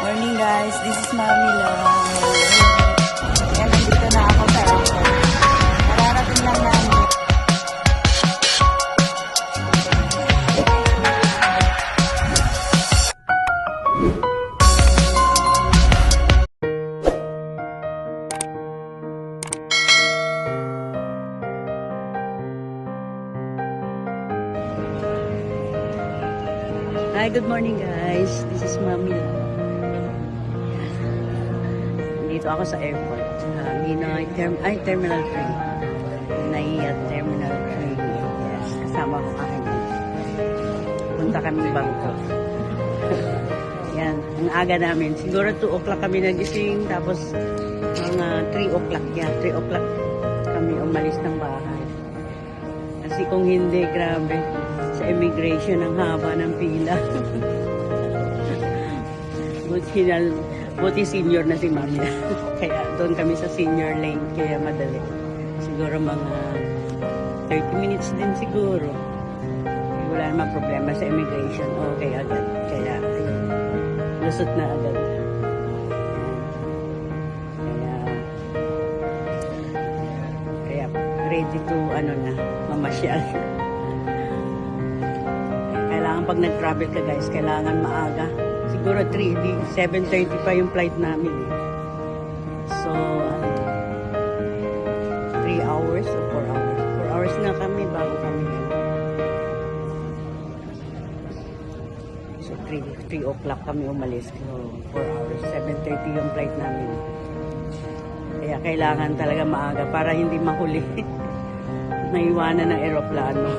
Morning guys, this is Mami lang. Ayan, nandito na ako sa airport. Mararating lang namin. Hi, good morning guys. This is Mami lang. Dito ako sa airport. Ninoy Terminal 3. Naiya Terminal 3. Yes, kasama ko aking. Punta kami Bangkok. Yan, ang aga namin. Siguro 2 o'clock kami nagising. Tapos mga 3 o'clock. Yeah, 3 o'clock kami umalis ng bahay. Kasi kung hindi, grabe. Sa immigration, ang haba ng pila. Buti senior na si Mami. Kaya doon kami sa senior lane, kaya madali. Siguro mga 30 minutes din siguro. Wala naman problema sa immigration. Okay agad. Kaya lusot na agad. Kaya ready to mamasyal. Kailangan pag nag-travel ka guys, kailangan maaga. Siguro 7:30 pa yung flight namin. So, 3 hours o 4 hours. 4 hours na kami bago kami. So, 3 o'clock kami umalis. So, 4 hours. 7:30 yung flight namin. Kaya kailangan talaga maaga para hindi mahuli. Naiwanan ng eroplano.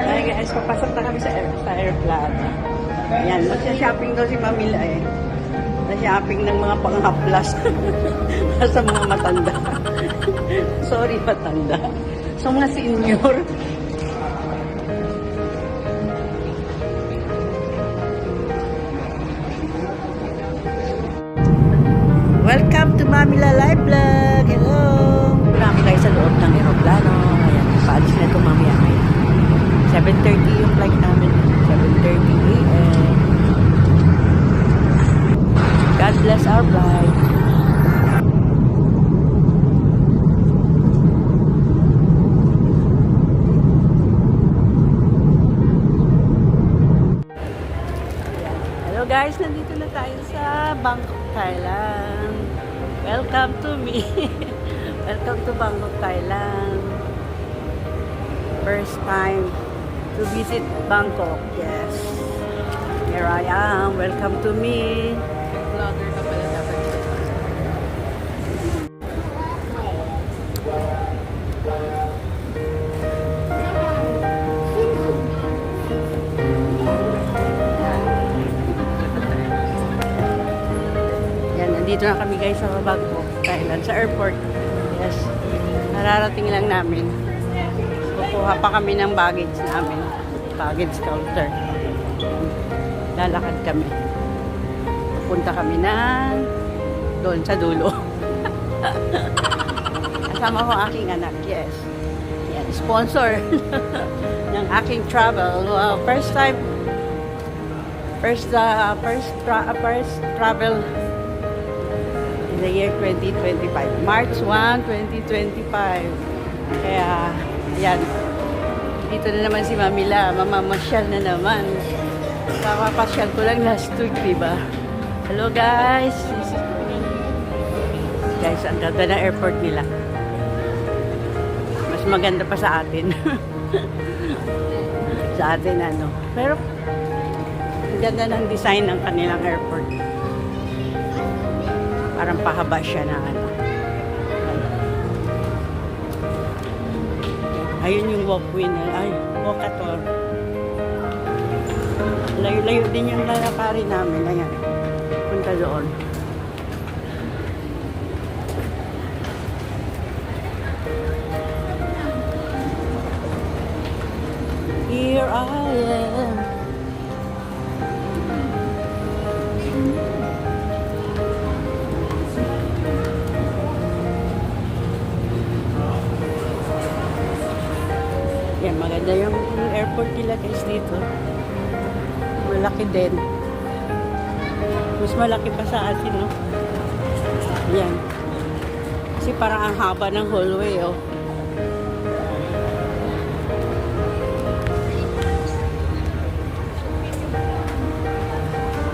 Ay guys, papasok na kami sa airplane. Ayan, magsha-shopping daw si Mamila eh. Na-shopping ng mga panghaplas. Sa mga matanda. Sorry, matanda. Sa mga senior. Welcome to Mamila Live Vlog. Hello! Marami guys sa loob ng aeroplano. Ayan, paalis na ito mamaya ngayon. 7:30 yung flight namin. 7:30 a.m. God bless our flight. Hello guys, nandito na tayo sa Bangkok, Thailand. Welcome to me. Welcome to Bangkok, Thailand. First time to visit Bangkok. Yes. Here I am. Welcome to me. Vlogger ka pala dapat. Yan, nandito na kami guys sa Bangkok, Thailand, sa airport. Yes. Nararating lang namin. Kukuha pa kami ng baggage namin. Baggage counter. Lalakad kami. Punta kami doon sa dulo. Kasama ko aking anak. Yes. Yan, sponsor ng aking travel. First time. First travel in the year 2025. March 1, 2025. Kaya yan. Dito na naman si Mamila. Mamamasyal na naman. Kakapasyal ko lang last week, diba? Hello guys. Guys, ang ganda na airport nila. Mas maganda pa sa atin. Sa atin Pero, ang ganda ng design ng kanilang airport. Parang pahaba siya na Ayun yung walkway na. Ay, walkator. Layo-layo din yung lalakarin namin. Ayan. Punta doon. Here I am. Ganda yung airport nila guys dito. Malaki din. Mas malaki pa sa atin, no? Yan. Kasi parang ang haba ng hallway, oh.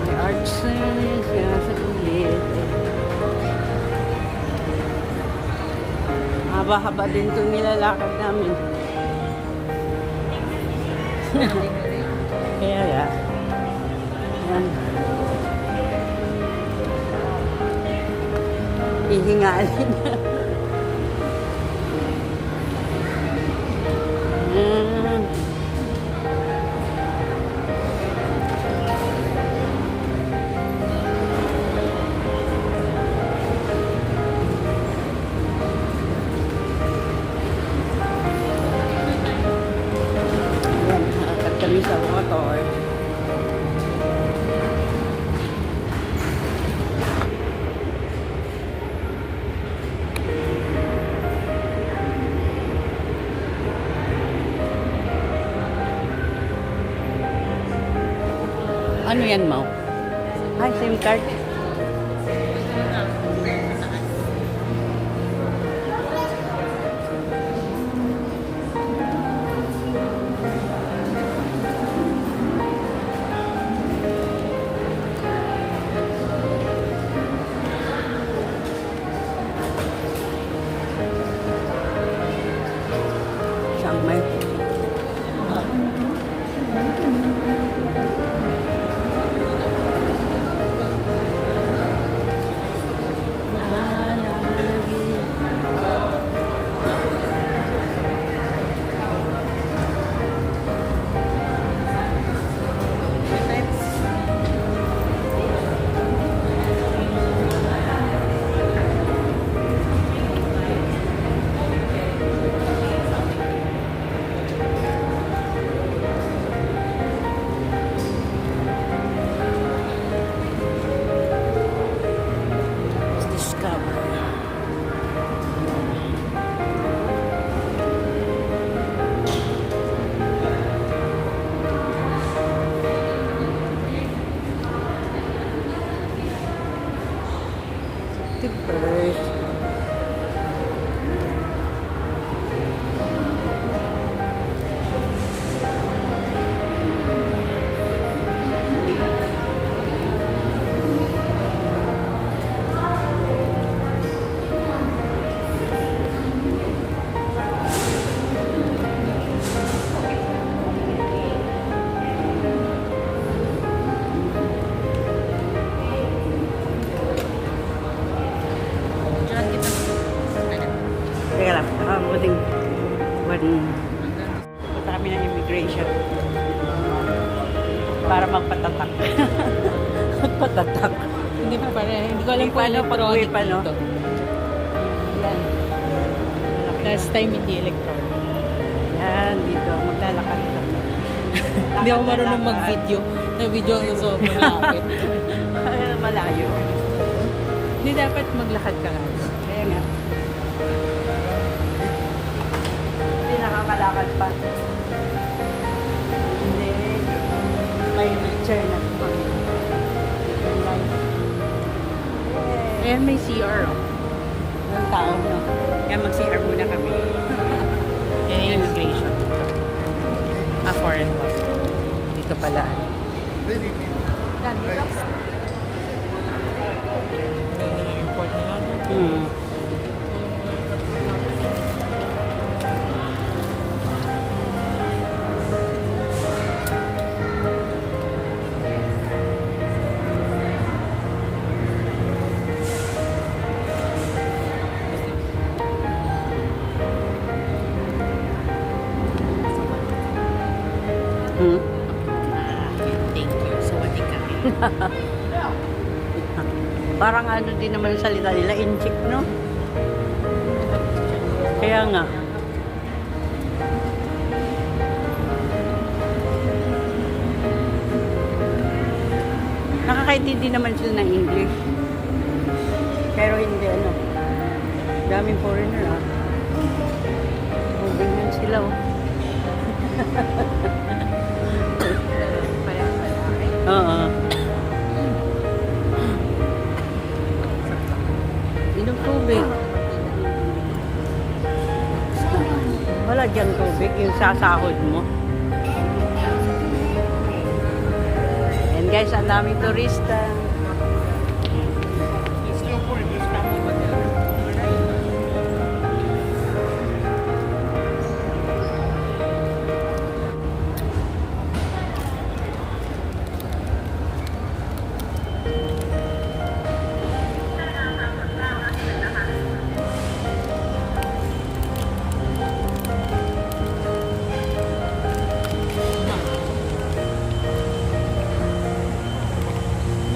May arches, yan sa gilid. Haba-haba din itong nilalakad namin. Kaya ya. Yan. Ihingalin. Yan. Nakakad kami sa motor. Ano yan, Mau? Ay, SIM card. Siyang may. The bird. Teka lang, buting punta kami ng immigration para magpatatak. Magpatatak. Hindi pa pala. Hindi ko alam kung Paano electronic pag-uwi pa, no? dito. Yan. Last time hindi electronic. Yan, dito. Maglalakad ka. Hindi ako marunong mag-video. Na-video ang sobrang lapit. Malayo. Hindi dapat maglakad ka nga. Kaya nga. Hindi nakakalakad pa. Hindi. May wheelchair na. Ayan may CR. Oh. Ng tao, no? Kaya mag-CR muna kami. Yan yung immigration. Foreign one. Dito pala. Yan, yung import nila. Thank you. Sawadee ka. Parang ano din naman ang salita nila, inchik, no? Kaya nga. Nakakaintindi naman sila ng English. Pero hindi, ano. Daming foreigner, ah. Moving yan sila, oh. Oo. Inom tubig. Wala dyan tubig, yung sasahod mo. And guys, ang daming turista.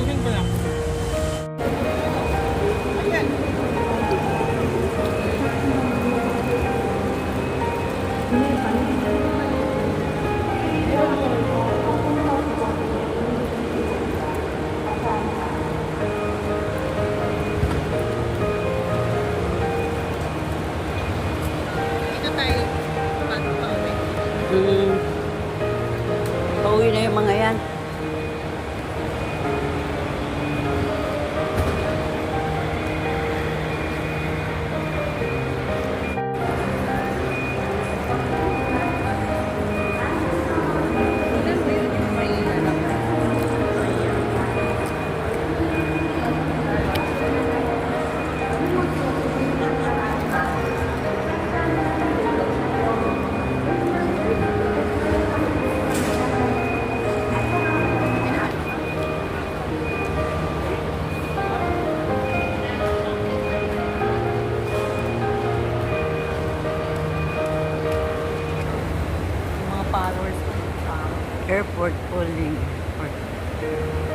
Moving pa lang. Dito tayo. Paano pa uwi? Pauwi na yung mga yan. Mga followers. Airport, Pauling Airport.